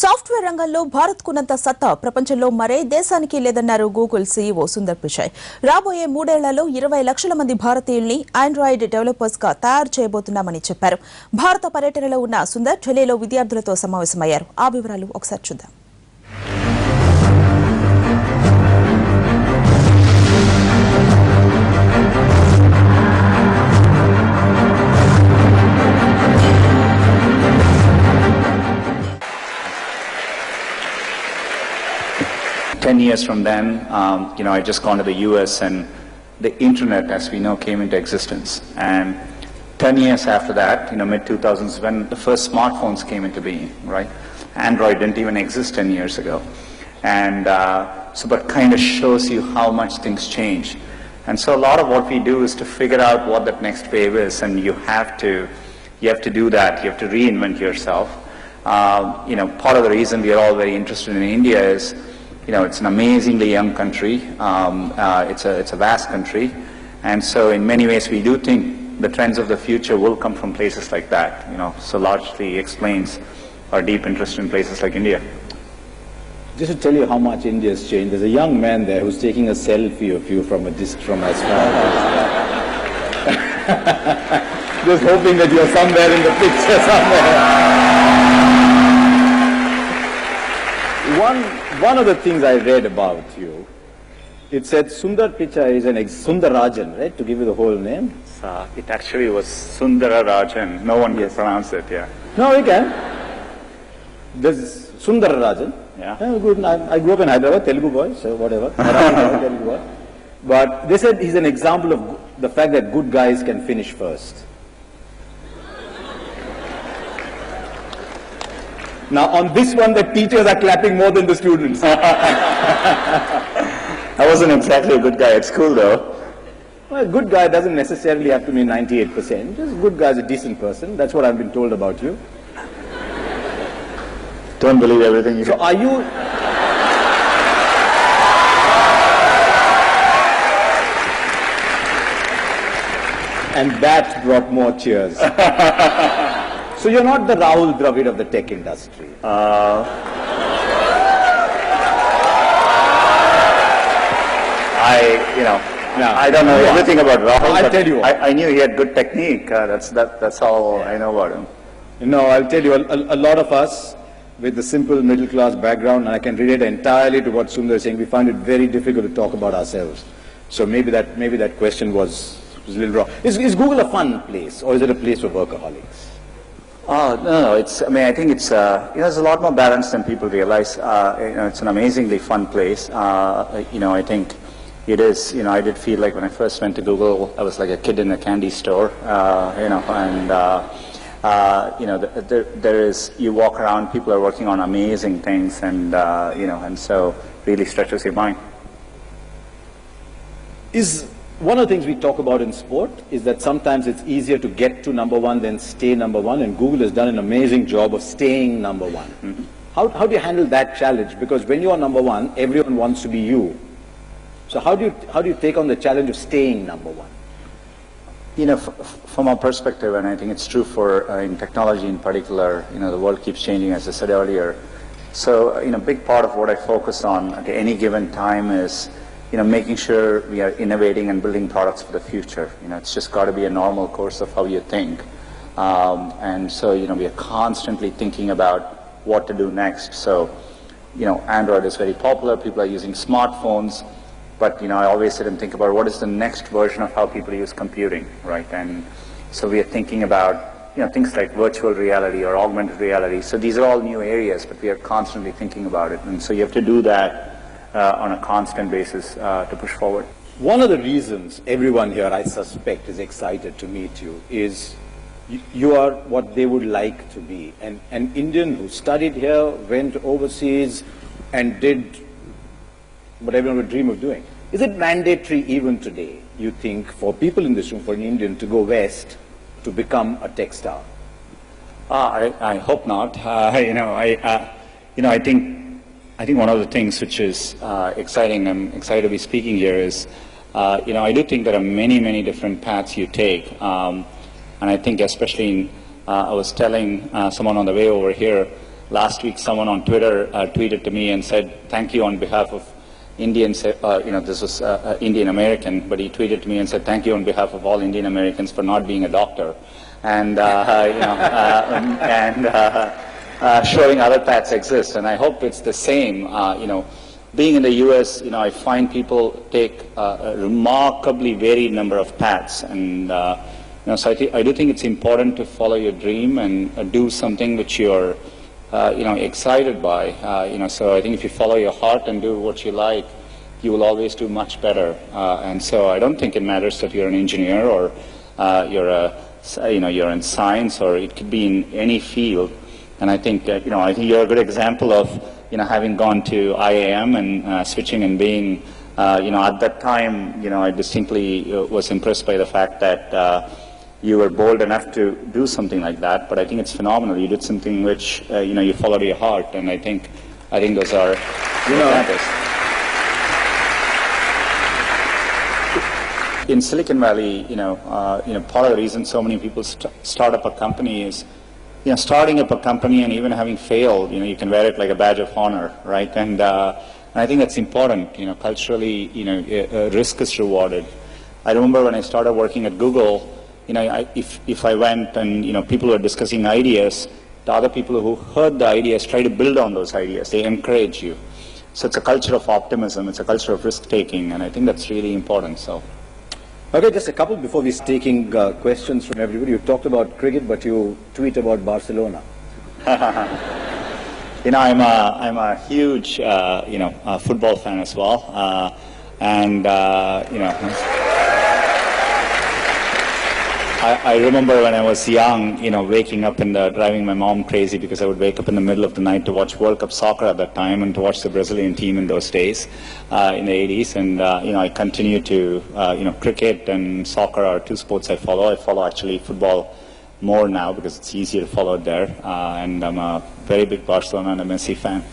Software రంగంలో భారత్కున్నంత సత్తా ప్రపంచంలో మరే దేశానికి లేదన్నారు గూగుల్ సీఈఓ సుందర్ పిచాయ్. రాబోయే 3 ఏళ్లలో 20 లక్షల మంది భారతీయుల్ని ఆండ్రాయిడ్ డెవలపర్స్ గా తయారు చేయబోతున్నామని చెప్పారు. భారత పర్యటనలో ఉన్న సుందర్ ఢిల్లీలో విద్యార్థులతో సమావేశమయ్యారు. ఆ వివరాలు ఒకసారి చూద్దాం. 10 years from then, I just gone to the US and the internet, as we know, came into existence. And 10 years after that, mid-2000s, when the first smartphones came into being, right? Android didn't even exist 10 years ago. And but kind of shows you how much things change. And so a lot of what we do is to figure out what that next wave is, and you have to do that. You have to reinvent yourself. Part of the reason we are all very interested in India is, it's an amazingly young country. It's a vast country, and so in many ways we do think the trends of the future will come from places like that. So largely explains our deep interest in places like India. Just to tell you how much India has changed, there's a young man there who's taking a selfie of you from as far as just hoping that you're somewhere in the picture somewhere. One of the things I read about you, it said Sundar Pichai is Sundar Rajan, right? To give you the whole name. It actually was Sundara Rajan. No one can pronounce it. Yeah. No, we can. This is Sundar Rajan. Yeah. Good. I grew up in Hyderabad, Telugu boy, so whatever. Telugu boy. But they said he's an example of the fact that good guys can finish first. Now on this one, the teachers are clapping more than the students. I wasn't exactly a good guy at school, though. Well, a good guy doesn't necessarily have to mean 98%. Just a good guy is a decent person. That's what I've been told about you. Don't believe everything you So are you... And that brought more cheers. So you're not the Rahul Dravid of the tech industry. I don't know everything about Rahul. I'll tell you. I knew he had good technique. That's all I know about him. No, I'll tell you, a lot of us with the simple middle class background, and I can relate entirely to what Sundar is saying, we find it very difficult to talk about ourselves. So maybe that question was a little wrong. Is Google a fun place, or is it a place for workaholics? No. I think it's there's a lot more balance than people realize. It's an amazingly fun place. I think it is. I did feel like when I first went to Google, I was like a kid in a candy store. There is, you walk around, people are working on amazing things, and and so really stretches your mind. One of the things we talk about in sport is that sometimes it's easier to get to number one than stay number one, and Google has done an amazing job of staying number one. Mm-hmm. How do you handle that challenge? Because when you are number one, everyone wants to be you. So how do you take on the challenge of staying number one? From our perspective, and I think it's true for in technology in particular, the world keeps changing, as I said earlier. So, a big part of what I focus on at any given time is, making sure we are innovating and building products for the future. It's just got to be a normal course of how you think. And so, we are constantly thinking about what to do next. So, Android is very popular. People are using smartphones. But, I always sit and think about what is the next version of how people use computing, right? And so we are thinking about, things like virtual reality or augmented reality. So these are all new areas, but we are constantly thinking about it. And so you have to do that on a constant basis to push forward. One of the reasons everyone here, I suspect, is excited to meet you is you are what they would like to be. An Indian who studied here, went overseas, and did what everyone would dream of doing. Is it mandatory even today, you think, for people in this room, for an Indian to go west to become a tech star? I hope not. I think one of the things which is exciting, I'm excited to be speaking here, is, I do think there are many, many different paths you take. And I think especially I was telling someone on the way over here, last week someone on Twitter tweeted to me and said, thank you on behalf of Indians, this was Indian American, but he tweeted to me and said, thank you on behalf of all Indian Americans for not being a doctor. And, showing other paths exist. And I hope it's the same, being in the U.S., I find people take a remarkably varied number of paths. And, so I do think it's important to follow your dream and do something which you're excited by, so I think if you follow your heart and do what you like, you will always do much better. And so I don't think it matters that you're an engineer or you're in science, or it could be in any field. And I think that, I think you're a good example of, having gone to IAM and switching and being, at that time, I distinctly was impressed by the fact that you were bold enough to do something like that, but I think it's phenomenal. You did something which, you followed your heart, and I think those are examples. In Silicon Valley, part of the reason so many people start up a company is, starting up a company and even having failed, you can wear it like a badge of honor, right? And I think that's important. Culturally, risk is rewarded. I remember when I started working at Google. If I went and, people were discussing ideas, the other people who heard the ideas try to build on those ideas. They encourage you. So it's a culture of optimism. It's a culture of risk-taking, and I think that's really important. So, okay, just a couple before we're taking questions from everybody. You talked about cricket, but you tweet about Barcelona. I'm a huge, football fan as well, I remember when I was young, waking up and driving my mom crazy because I would wake up in the middle of the night to watch World Cup soccer at that time and to watch the Brazilian team in those days, in the 80s. And, I continue to, cricket and soccer are two sports I follow. I follow actually football more now because it's easier to follow it there. And I'm a very big Barcelona and a Messi fan.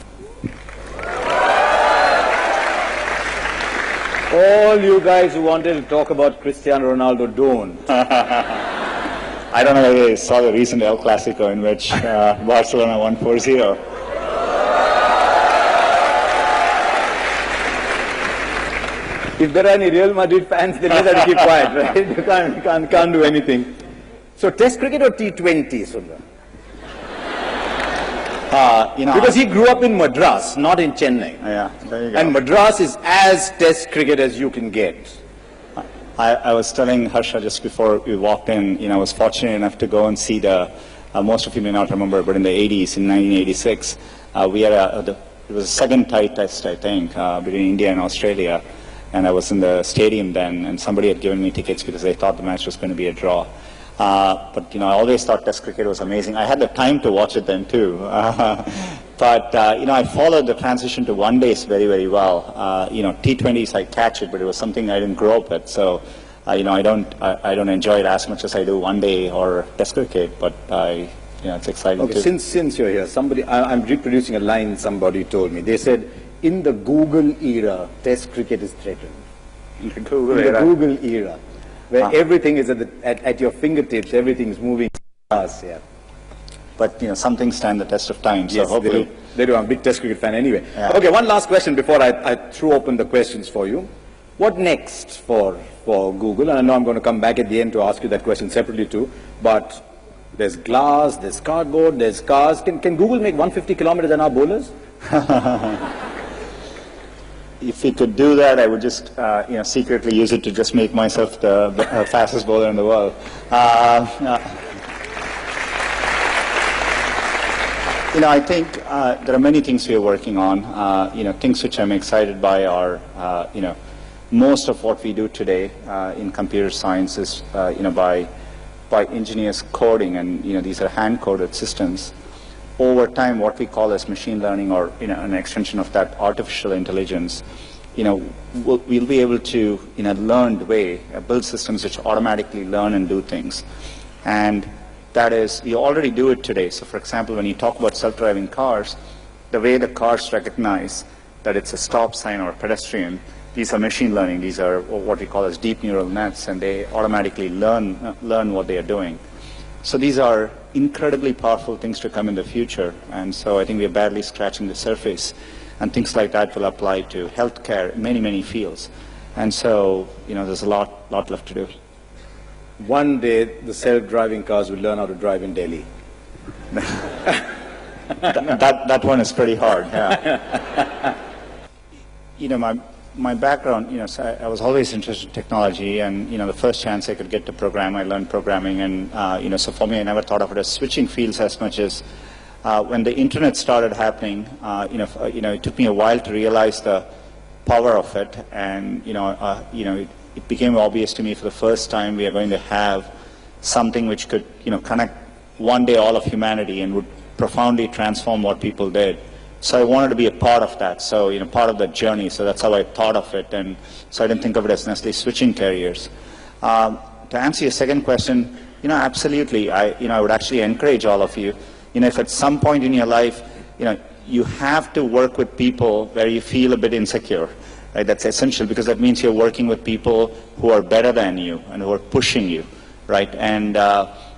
All you guys who wanted to talk about Cristiano Ronaldo, don't. I don't know whether you saw the recent El Clasico in which Barcelona won 4-0. If there are any Real Madrid fans, they just have to keep quiet, right? You can't do anything. So Test cricket or T20, Sundar? Because he grew up in Madras, not in Chennai. Yeah, there you go. And Madras is as Test cricket as you can get. I was telling Harsha just before we walked in, I was fortunate enough to go and see most of you may not remember, but in the 80s, in 1986, we had it was a second tie test, I think, between India and Australia. And I was in the stadium then, and somebody had given me tickets because they thought the match was going to be a draw. But, I always thought Test cricket was amazing. I had the time to watch it then, too. But, I followed the transition to one days very, very well. T20s, I catch it, but it was something I didn't grow up with. So, I don't enjoy it as much as I do one day or Test cricket, but it's exciting too. Okay, since you're here, I'm reproducing a line somebody told me. They said, in the Google era, Test cricket is threatened. In the Google era. Where everything is at your fingertips, everything is moving fast, yeah. But, some things stand the test of time, so yes, hopefully... They do. I'm a big Test cricket fan anyway. Yeah. Okay, one last question before I throw open the questions for you. What next for Google? And I know I'm going to come back at the end to ask you that question separately too, but there's glass, there's cardboard, there's cars. Can Google make 150 kilometers an hour bowlers? If we could do that, I would just, secretly use it to just make myself the fastest bowler in the world. I think there are many things we are working on. Things which I'm excited by are, most of what we do today in computer science is, by engineers coding, and these are hand-coded systems. Over time, what we call as machine learning, or an extension of that, artificial intelligence, we'll be able to, in a learned way, build systems which automatically learn and do things. And that is, we already do it today. So, for example, when you talk about self-driving cars, the way the cars recognize that it's a stop sign or a pedestrian, these are machine learning. These are what we call as deep neural nets, and they automatically learn what they are doing. So these are incredibly powerful things to come in the future. And so I think we are barely scratching the surface. And things like that will apply to healthcare, many fields. And so, there's a lot left to do. One day, the self-driving cars will learn how to drive in Delhi. that one is pretty hard, yeah. My background, so I was always interested in technology, and, the first chance I could get to program, I learned programming, and, so for me, I never thought of it as switching fields as much as when the internet started happening, it took me a while to realize the power of it, and, it became obvious to me for the first time we are going to have something which could, connect one day all of humanity and would profoundly transform what people did. So I wanted to be a part of that, so, part of that journey. So that's how I thought of it, and so I didn't think of it as necessarily switching careers. To answer your second question, absolutely. I would actually encourage all of you, if at some point in your life, you have to work with people where you feel a bit insecure. Right? That's essential, because that means you're working with people who are better than you and who are pushing you, right? And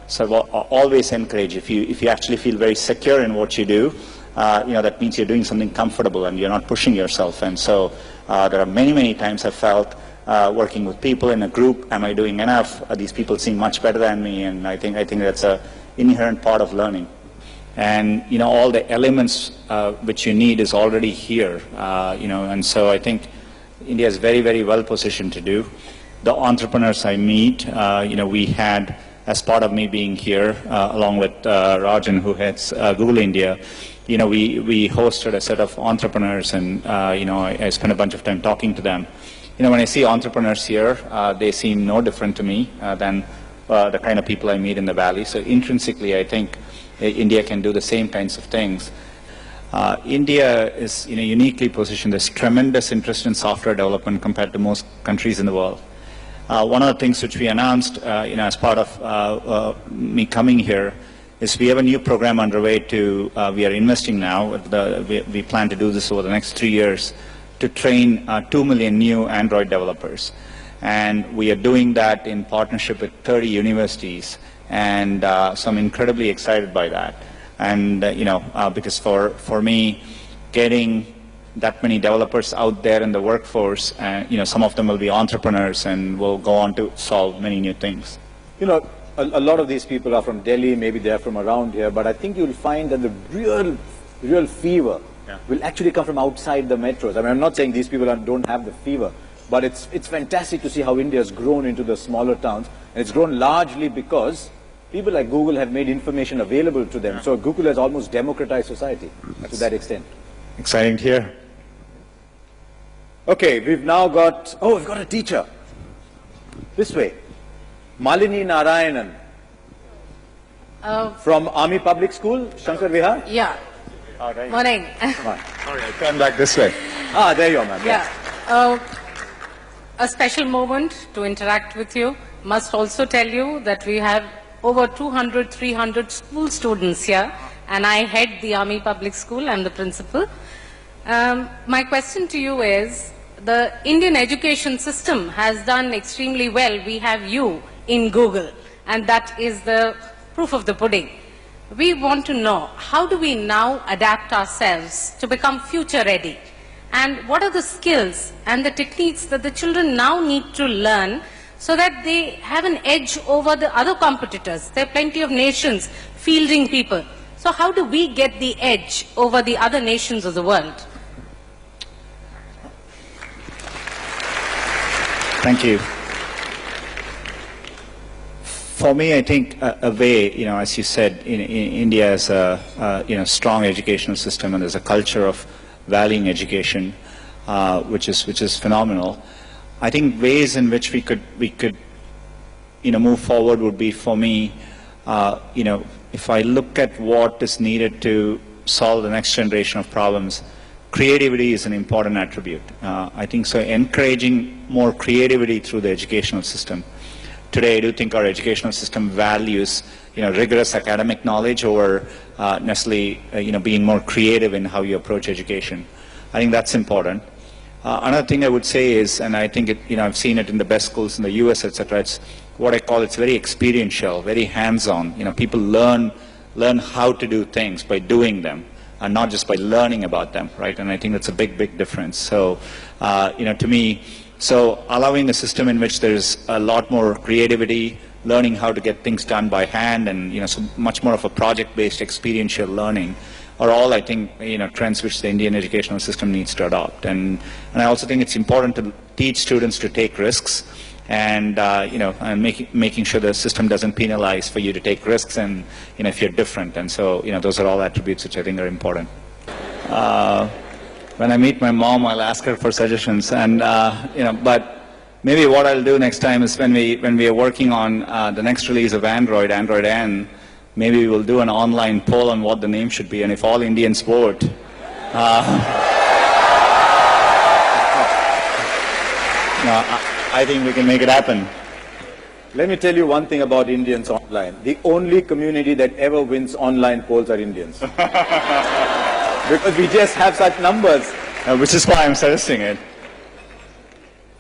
so I always encourage, if you actually feel very secure in what you do, that means you're doing something comfortable and you're not pushing yourself. And so there are many times I've felt working with people in a group, am I doing enough? These people seem much better than me, and I think that's an inherent part of learning. And all the elements which you need is already here, and so I think India is very well positioned to do. The entrepreneurs I meet, we had, as part of me being here, along with Rajan, who heads Google India, we hosted a set of entrepreneurs, and I spent a bunch of time talking to them. When I see entrepreneurs here, they seem no different to me than the kind of people I meet in the Valley. So intrinsically, I think India can do the same kinds of things. India is uniquely positioned. There's tremendous interest in software development compared to most countries in the world. One of the things which we announced, as part of me coming here, is we have a new program underway we are investing now. We plan to do this over the next 3 years to train 2 million new Android developers. And we are doing that in partnership with 30 universities. And so I'm incredibly excited by that. And, because for me, getting that many developers out there in the workforce, some of them will be entrepreneurs and will go on to solve many new things. A lot of these people are from Delhi, maybe they're from around here, but I think you'll find that the real fever will actually come from outside the metros. I mean, I'm not saying these people don't have the fever, but it's fantastic to see how India has grown into the smaller towns, and it's grown largely because people like Google have made information available to them. So Google has almost democratized society to that extent. Exciting to hear. Okay, we've got a teacher. This way. Malini Narayanan. From Army Public School, Shankar Vihar? Yeah. All right. Morning. Come on. Sorry, I turned back this way. There you are, ma'am. Yeah. A special moment to interact with you. Must also tell you that we have over 200, 300 school students here, and I head the Army Public School. I'm the principal. My question to you is, the Indian education system has done extremely well. We have you in Google, and that is the proof of the pudding. We want to know, how do we now adapt ourselves to become future ready? And what are the skills and the techniques that the children now need to learn so that they have an edge over the other competitors? There are plenty of nations fielding people. So how do we get the edge over the other nations of the world? Thank you. For me, I think a way, as you said, India has a strong educational system, and there's a culture of valuing education, which is phenomenal. I think ways in which we could move forward would be, for me, if I look at what is needed to solve the next generation of problems, creativity is an important attribute. I think so. Encouraging more creativity through the educational system. Today, I do think our educational system values, rigorous academic knowledge over necessarily, being more creative in how you approach education. I think that's important. Another thing I would say is, and I think it, I've seen it in the best schools in the US, etc. It's what I call it's very experiential, very hands-on. People learn how to do things by doing them, and not just by learning about them, right? And I think that's a big difference. So, to me, so allowing a system in which there's a lot more creativity, learning how to get things done by hand, and so much more of a project-based experiential learning are all, I think, trends which the Indian educational system needs to adopt. And I also think it's important to teach students to take risks, and and making sure the system doesn't penalize for you to take risks, and if you're different. And so those are all attributes which I think are important. When I meet my mom, I'll ask her for suggestions, and but maybe what I'll do next time is when we are working on the next release of Android N, maybe we'll do an online poll on what the name should be, and if all Indians vote, I think we can make it happen. Let me tell you one thing about Indians online. The only community that ever wins online polls are Indians. Because we just have such numbers. Which is why I'm suggesting it.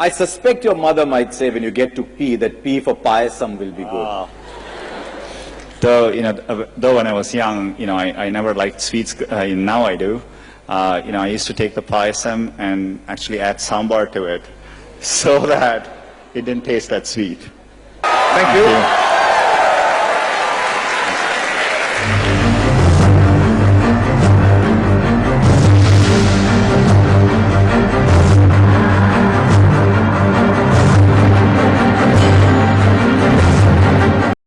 I suspect your mother might say when you get to P that P for payasam will be good. Though when I was young, I never liked sweets. Now I do. I used to take the payasam and actually add sambar to it, so that it didn't taste that sweet. Thank you.